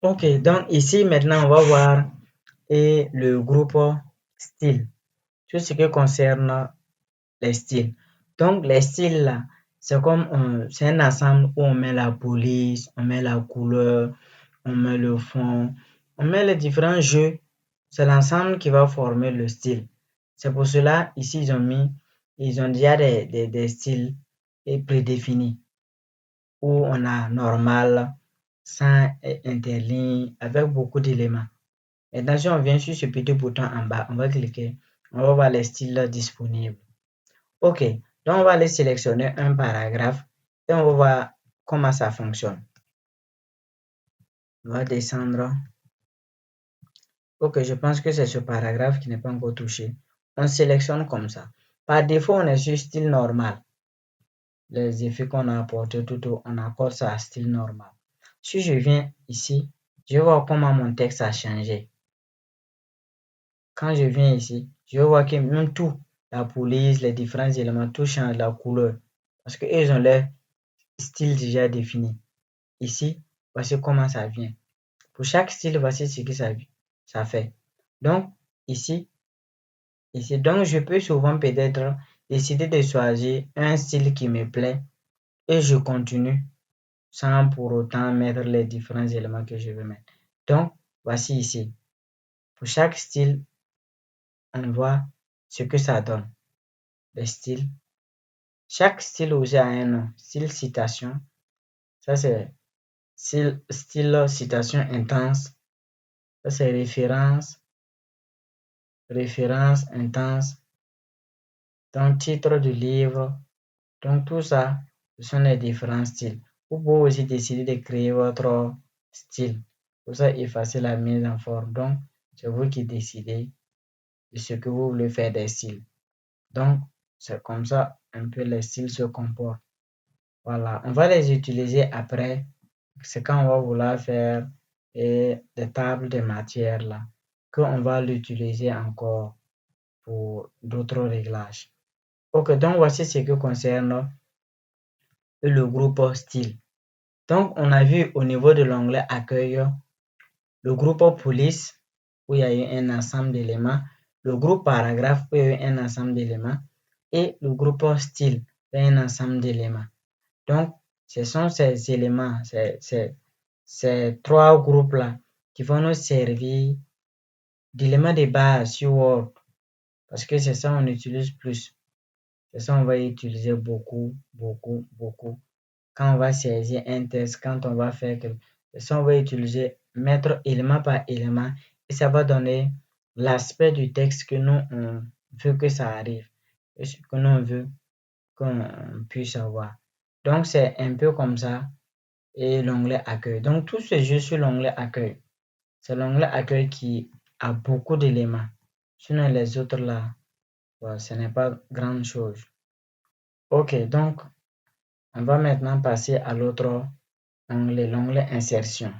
Ok, donc ici maintenant on va voir le groupe style, tout ce qui concerne les styles. Donc les styles là, c'est un ensemble où on met la police, on met la couleur, on met le fond, on met les différents jeux. C'est l'ensemble qui va former le style. C'est pour cela ici ils ont déjà des styles prédéfinis où on a normal, sans interligne, avec beaucoup d'éléments. Maintenant, si on vient sur ce petit bouton en bas, on va cliquer, on va voir les styles disponibles. Ok, donc on va aller sélectionner un paragraphe et on va voir comment ça fonctionne. On va descendre. Ok, je pense que c'est ce paragraphe qui n'est pas encore touché. On sélectionne comme ça. Par défaut, on est sur style normal. Les effets qu'on a apportés tout au, on accorde ça à style normal. Si je viens ici, je vais voir comment mon texte a changé. Quand je viens ici, je vais voir que même tout, la police, les différents éléments, tout change la couleur. Parce qu'ils ont leur style déjà défini. Ici, voici comment ça vient. Pour chaque style, voici ce que ça fait. Donc, ici, donc je peux souvent peut-être décider de choisir un style qui me plaît et je continue sans pour autant mettre les différents éléments que je veux mettre. Donc, voici ici. Pour chaque style, on voit ce que ça donne. Les styles. Chaque style aussi a un nom. Style citation. Ça, c'est style citation intense. Ça, c'est référence intense. Donc, titre du livre. Donc, tout ça, ce sont les différents styles. Vous pouvez aussi décider de créer votre style. Pour ça, effacer la mise en forme. Donc, c'est vous qui décidez de ce que vous voulez faire des styles. Donc, c'est comme ça un peu les styles se comportent. Voilà, on va les utiliser après. C'est quand on va vouloir faire des tables de matière là, qu'on va l'utiliser encore pour d'autres réglages. Ok, donc voici ce qui concerne le groupe style. Donc, on a vu au niveau de l'onglet accueil, le groupe police, où il y a eu un ensemble d'éléments, le groupe paragraphe, où il y a eu un ensemble d'éléments, et le groupe style, où il y a un ensemble d'éléments. Donc, ce sont ces éléments, ces trois groupes-là qui vont nous servir d'éléments de base sur Word, parce que c'est ça qu'on utilise plus. C'est ça qu'on va utiliser beaucoup, beaucoup, beaucoup. Quand on va saisir un texte, quand on va faire quelque chose, ça on va utiliser, mettre élément par élément, et ça va donner l'aspect du texte que nous, on veut que ça arrive, que nous, on veut qu'on puisse avoir. Donc, c'est un peu comme ça, et l'onglet accueil. Donc, tout se joue sur l'onglet accueil. C'est l'onglet accueil qui a beaucoup d'éléments. Sinon, les autres là, ce n'est pas grand chose. Ok, donc, on va maintenant passer à l'autre onglet, l'onglet insertion.